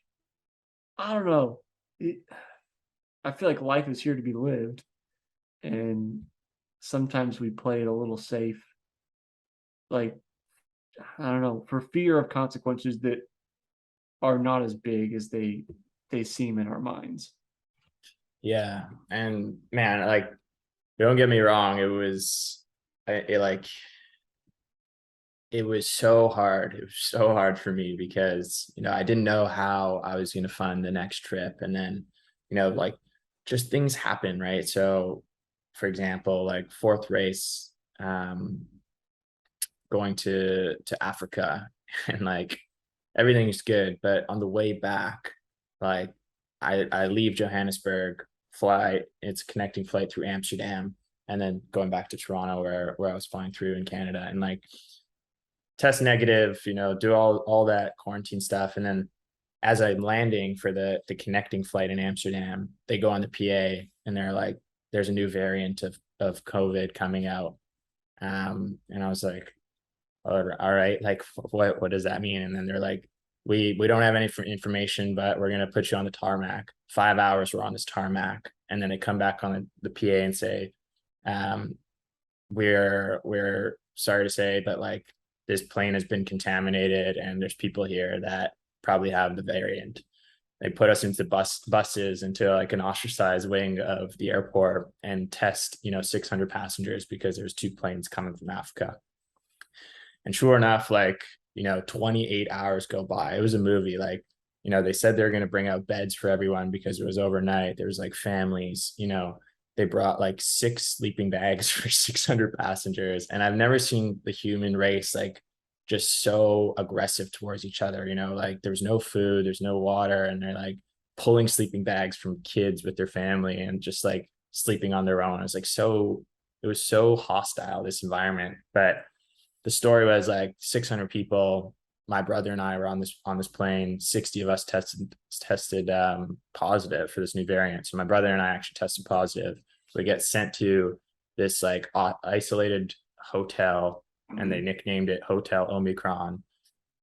I don't know. I feel like life is here to be lived. And sometimes we play it a little safe. Like, I don't know, for fear of consequences that are not as big as they seem in our minds. yeah. And man, like, don't get me wrong, like it was so hard. It was so hard for me because, you know, I didn't know how I was going to fund the next trip. And then, you know, like just things happen, right? So, for example, like fourth race, um, going to Africa, and like everything's good, but on the way back, like I leave Johannesburg, fly, it's a connecting flight through Amsterdam, and then going back to Toronto where I was flying through in Canada, and like test negative, you know, do all that quarantine stuff. And then as I'm landing for the connecting flight in Amsterdam, they go on the PA and they're like, there's a new variant of COVID coming out. And I was like, all right, like what does that mean? And then they're like, we don't have any information, but we're going to put you on the tarmac. 5 hours we're on this tarmac. And then they come back on the PA and say, um, we're sorry to say, but like this plane has been contaminated and there's people here that probably have the variant. They put us into buses into like an ostracized wing of the airport and test, 600 passengers because there's two planes coming from Africa. And sure enough, like, 28 hours go by. It was a movie. Like, they said they're going to bring out beds for everyone because it was overnight. There was like families, they brought like 6 sleeping bags for 600 passengers. And I've never seen the human race like just so aggressive towards each other, like there's no food, there's no water, and they're like pulling sleeping bags from kids with their family and just like sleeping on their own. It was so hostile, this environment. But the story was like 600 people. My brother and I were on this plane. 60 of us tested positive for this new variant. So my brother and I actually tested positive. We get sent to this like isolated hotel, and they nicknamed it Hotel Omicron.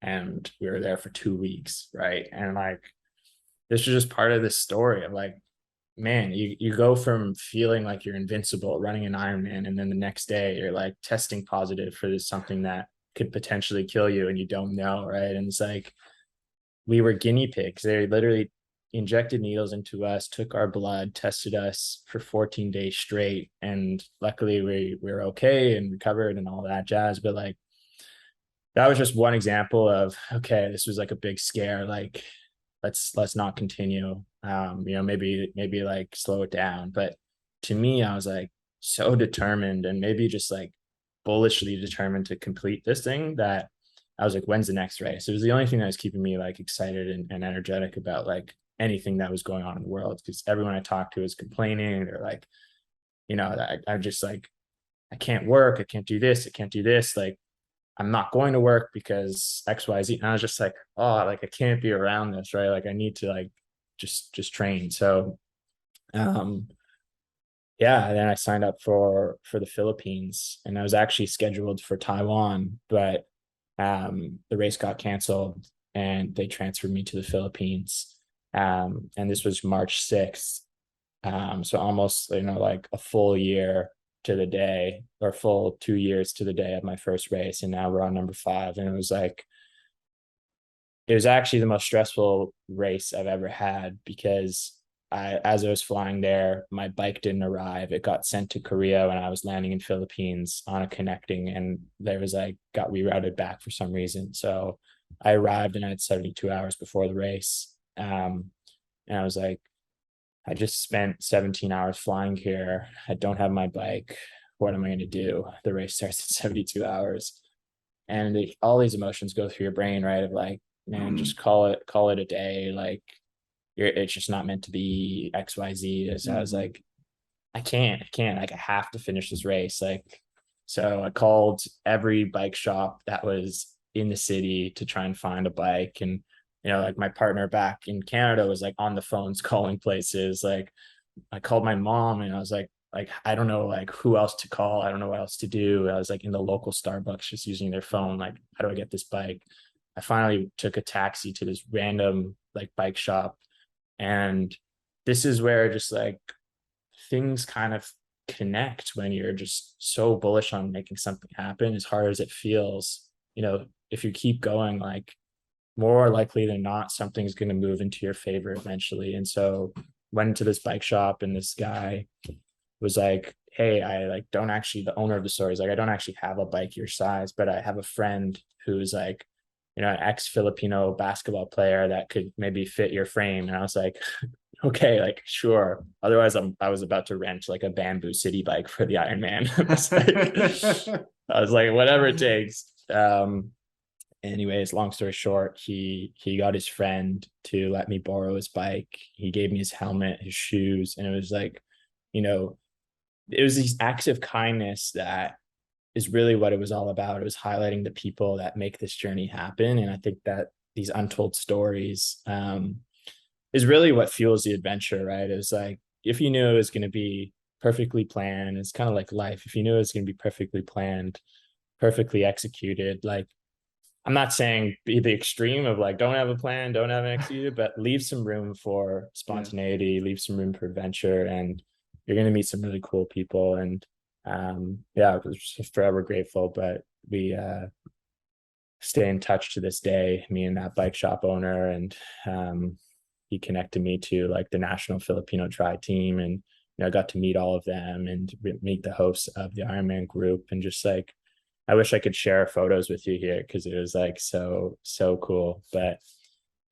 And we were there for 2 weeks, right? And like this was just part of this story of like, man, you go from feeling like you're invincible running an Ironman, and then the next day you're like testing positive for this something that could potentially kill you and you don't know, right? And it's like we were guinea pigs. They literally injected needles into us, took our blood, tested us for 14 days straight, and luckily we were okay and recovered and all that jazz. But like that was just one example of, okay, this was like a big scare. Like let's not continue. Maybe like slow it down. But to me, I was like so determined and maybe just like bullishly determined to complete this thing that I was like, when's the next race? It was the only thing that was keeping me like excited and energetic about like anything that was going on in the world, because everyone I talked to was complaining. They're like, I'm just like, I can't work, I can't do this, I can't do this. Like I'm not going to work because XYZ. And I was just like, oh, like I can't be around this, right? Like I need to like just train. So um yeah, and then I signed up for the Philippines, and I was actually scheduled for Taiwan, but the race got canceled and they transferred me to the Philippines. And this was March 6th. So almost, like a full year to the day, or full 2 years to the day of my first race. And now we're on number 5. And it was actually the most stressful race I've ever had, because as I was flying there, my bike didn't arrive. It got sent to Korea when I was landing in Philippines on a connecting, and there was like got rerouted back for some reason. So I arrived and I had 72 hours before the race. And I was like, I just spent 17 hours flying here. I don't have my bike. What am I going to do? The race starts in 72 hours. And all these emotions go through your brain, right? Of like, man, just call it a day. Like it's just not meant to be XYZ. So I was like, I can't, like I have to finish this race. Like, so I called every bike shop that was in the city to try and find a bike. And, like my partner back in Canada was like on the phones calling places. Like I called my mom and I was like, I don't know like who else to call. I don't know what else to do. I was like in the local Starbucks just using their phone. Like, how do I get this bike? I finally took a taxi to this random like bike shop. And this is where just like things kind of connect when you're just so bullish on making something happen. As hard as it feels, if you keep going, like more likely than not, something's going to move into your favor eventually. And so went into this bike shop, and this guy was like, hey, I like don't actually, the owner of the store is like, I don't actually have a bike your size, but I have a friend who's like, an ex-Filipino basketball player that could maybe fit your frame. And I was like, okay, like sure. Otherwise, I was about to rent like a bamboo city bike for the Ironman. I was like, whatever it takes. Anyways, long story short, he got his friend to let me borrow his bike. He gave me his helmet, his shoes, and it was like, it was these acts of kindness that is really what it was all about. It was highlighting the people that make this journey happen. And I think that these untold stories is really what fuels the adventure, right? It's like, if you knew it was going to be perfectly planned, it's kind of like life. If you knew it was going to be perfectly planned, perfectly executed, like I'm not saying be the extreme of like, don't have a plan, don't have an execute, but leave some room for Yeah. spontaneity, leave some room for adventure, and you're going to meet some really cool people. And yeah, I was just forever grateful. But we stay in touch to this day, me and that bike shop owner. And he connected me to like the national Filipino tri team. And, I got to meet all of them and meet the hosts of the Ironman group. And just like, I wish I could share photos with you here because it was like so cool. But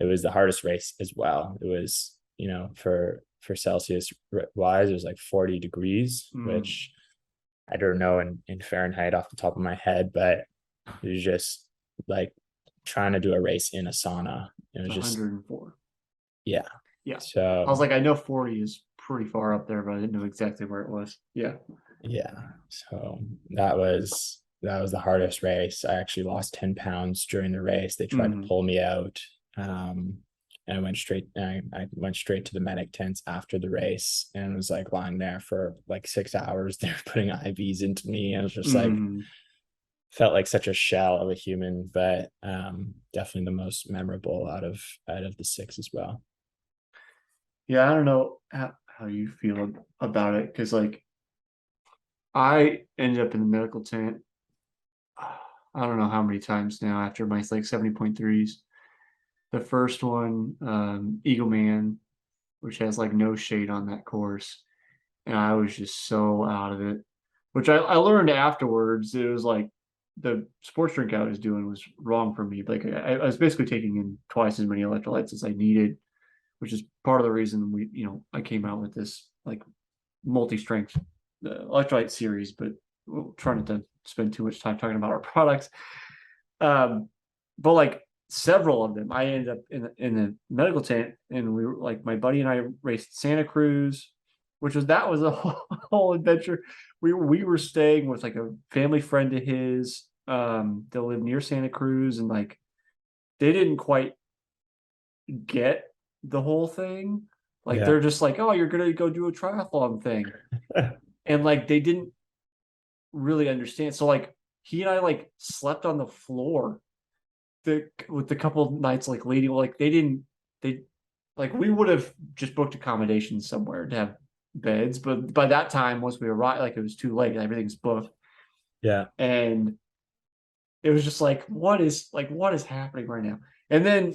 it was the hardest race as well. It was, for Celsius wise, it was like 40 degrees, Mm, which I don't know in Fahrenheit off the top of my head, but it was just like trying to do a race in a sauna. It it's was just, 104. yeah. Yeah. I was So like, I know 40 is pretty far up there, but I didn't know exactly where it was. Yeah. yeah. So that was the hardest race. I actually lost 10 pounds during the race. They tried to Mm, pull me out. And I went straight to the medic tents after the race and was like lying there for like 6 hours. They were putting IVs into me. I was just like, mm. felt like such a shell of a human, but definitely the most memorable out of the six as well. Yeah. I don't know how you feel about it. Cause like I ended up in the medical tent. I don't know how many times now after my like 70.3s. The first one, Eagle Man, which has like no shade on that course. And I was just so out of it, which I learned afterwards. It was like the sports drink I was doing was wrong for me. Like I was basically taking in twice as many electrolytes as I needed, which is part of the reason I came out with this like multi-strength electrolyte series, but we'll try not to spend too much time talking about our products. Um, but like several of them, I ended up in the medical tent, and we were like my buddy and I raced Santa Cruz, which was that was a whole adventure. We were staying with like a family friend of his that lived near Santa Cruz, and like they didn't quite get the whole thing. Like Yeah. they're just like, oh, you're gonna go do a triathlon thing, and like they didn't really understand. So like he and I like slept on the floor with the couple of nights like leading, like they like we would have just booked accommodations somewhere to have beds, but by that time once we arrived, like it was too late, everything's booked, Yeah. and it was just like what is happening right now. And then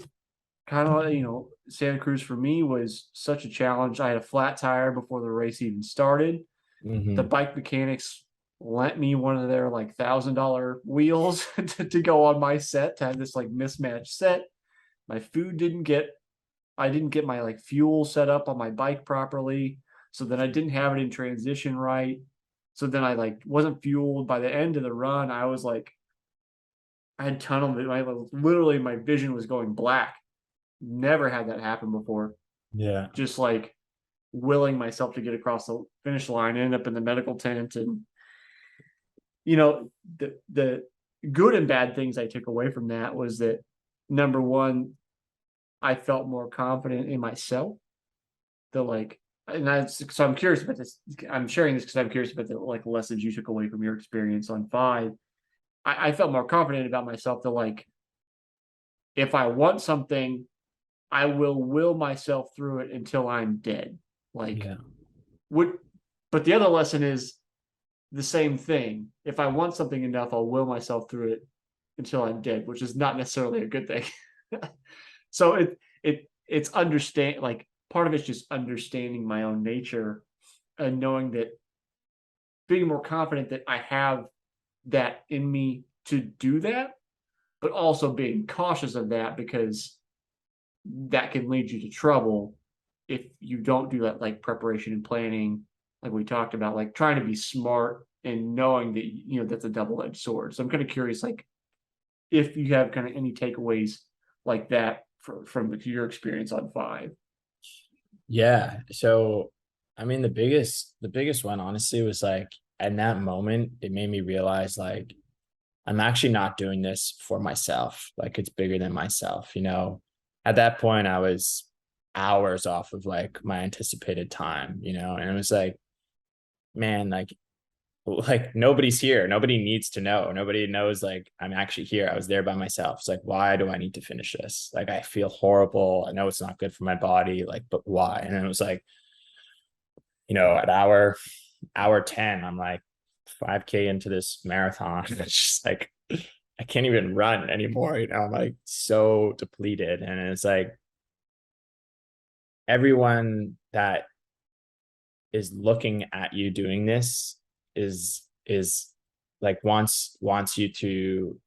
kind of Santa Cruz for me was such a challenge. I had a flat tire before the race even started. The Mm-hmm. bike mechanics lent me one of their like $1,000 wheels to go on my set to have this like mismatched set. My food didn't get I didn't get my like fuel set up on my bike properly. So then I didn't have it in transition right. So then I like wasn't fueled. By the end of the run, I was like I had tunnel literally my vision was going black. Never had that happen before. Yeah. Just like willing myself to get across the finish line, end up in the medical tent, and the good and bad things I took away from that was that number one, I felt more confident in myself. The like, and that's so I'm curious about this. I'm sharing this because I'm curious about the like lessons you took away from your experience on five. I felt more confident about myself. That like, if I want something, I will myself through it until I'm dead. Like, Yeah. would, but the other lesson is the same thing. If I want something enough, I'll will myself through it until I'm dead, which is not necessarily a good thing. So it's understand like part of it's just understanding my own nature and knowing that being more confident that I have that in me to do that, but also being cautious of that because that can lead you to trouble if you don't do that like preparation and planning, like we talked about, like trying to be smart and knowing that that's a double-edged sword. So I'm kind of curious, like if you have kind of any takeaways like that from your experience on five. Yeah. So, I mean, the biggest one, honestly, was like in that moment, it made me realize like I'm actually not doing this for myself. Like it's bigger than myself. At that point, I was hours off of like my anticipated time, and it was like, man, like like nobody's here. Nobody needs to know. Nobody knows like I'm actually here. I was there by myself. It's like, why do I need to finish this? Like I feel horrible. I know it's not good for my body, like, but why? And it was like, at hour 10, I'm like 5K into this marathon. It's just like I can't even run anymore. I'm like so depleted. And it's like everyone that is looking at you doing this is like wants you to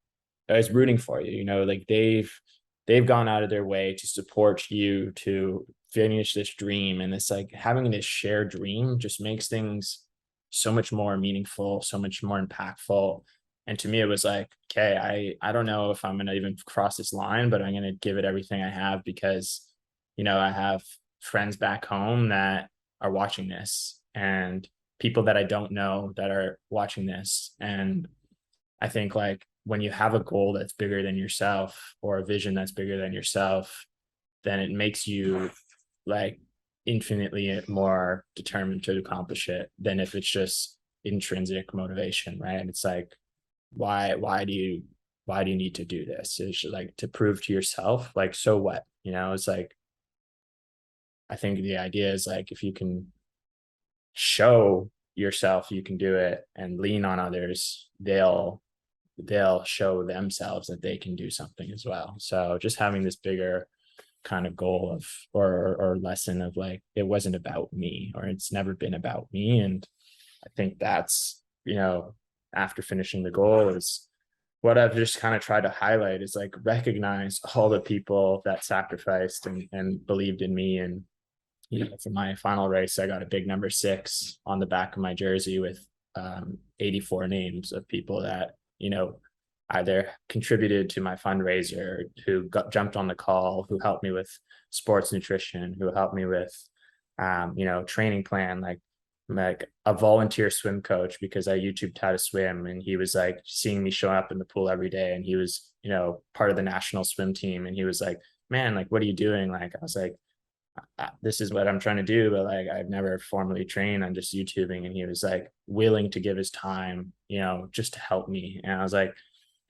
is rooting for you. Like they've gone out of their way to support you to finish this dream. And it's like having this shared dream just makes things so much more meaningful, so much more impactful. And to me, it was like, okay, I don't know if I'm going to even cross this line, but I'm going to give it everything I have because, I have friends back home that are watching this and people that I don't know that are watching this. And I think like when you have a goal that's bigger than yourself or a vision that's bigger than yourself, then it makes you like infinitely more determined to accomplish it than if it's just intrinsic motivation, right? And it's like, why do you need to do this? It's like to prove to yourself, like, so what? It's like I think the idea is like if you can show yourself you can do it and lean on others, they'll show themselves that they can do something as well. So just having this bigger kind of goal of or lesson of like it wasn't about me or it's never been about me. And I think that's after finishing the goal is what I've just kind of tried to highlight is like recognize all the people that sacrificed and believed in me. And for my final race, I got a big number 6 on the back of my jersey with 84 names of people that, either contributed to my fundraiser, who jumped on the call, who helped me with sports nutrition, who helped me with, training plan, like a volunteer swim coach because I YouTubed how to swim. And he was like seeing me show up in the pool every day. And he was, part of the national swim team. And he was like, man, like, what are you doing? Like, I was like, this is what I'm trying to do, but like I've never formally trained. I'm just YouTubing. And he was like willing to give his time, just to help me. And I was like,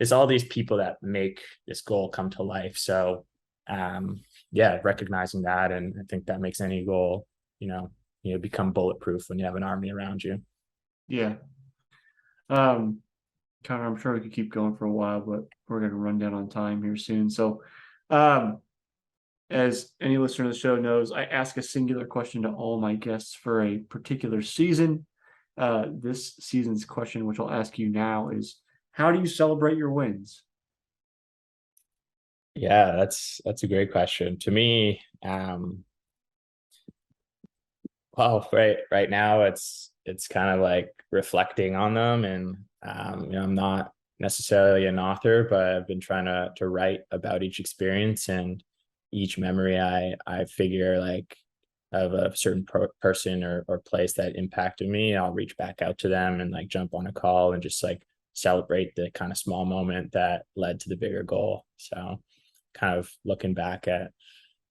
it's all these people that make this goal come to life. So yeah, recognizing that. And I think that makes any goal, become bulletproof when you have an army around you. Yeah. Connor, I'm sure we could keep going for a while, but we're going to run down on time here soon. So, as any listener of the show knows, I ask a singular question to all my guests for a particular season. This season's question, which I'll ask you now, is how do you celebrate your wins? Yeah, that's a great question. To me, well, right now it's kind of like reflecting on them. And I'm not necessarily an author, but I've been trying to write about each experience and each memory. I figure like of a certain person or place that impacted me, I'll reach back out to them and like jump on a call and just like celebrate the kind of small moment that led to the bigger goal. So kind of looking back at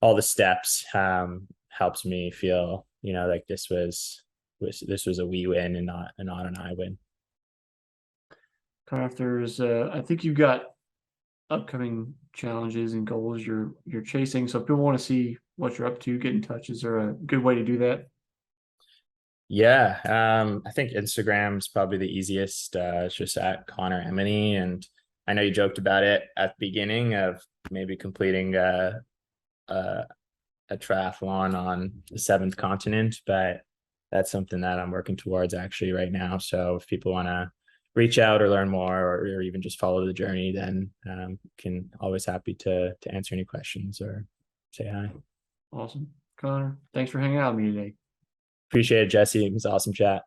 all the steps helps me feel, like this was a we win and not an I win. Connor, if there's, I think you've got upcoming challenges and goals you're chasing. So if people want to see what you're up to, get in touch. Is there a good way to do that? Yeah, I think Instagram is probably the easiest. It's just at Connor Emeny, and I know you joked about it at the beginning of maybe completing a, a triathlon on the 7th continent, but that's something that I'm working towards actually right now. So if people want to reach out or learn more or even just follow the journey, then can always happy to answer any questions or say hi. Awesome. Connor, thanks for hanging out with me today. Appreciate it, Jesse. It was an awesome chat.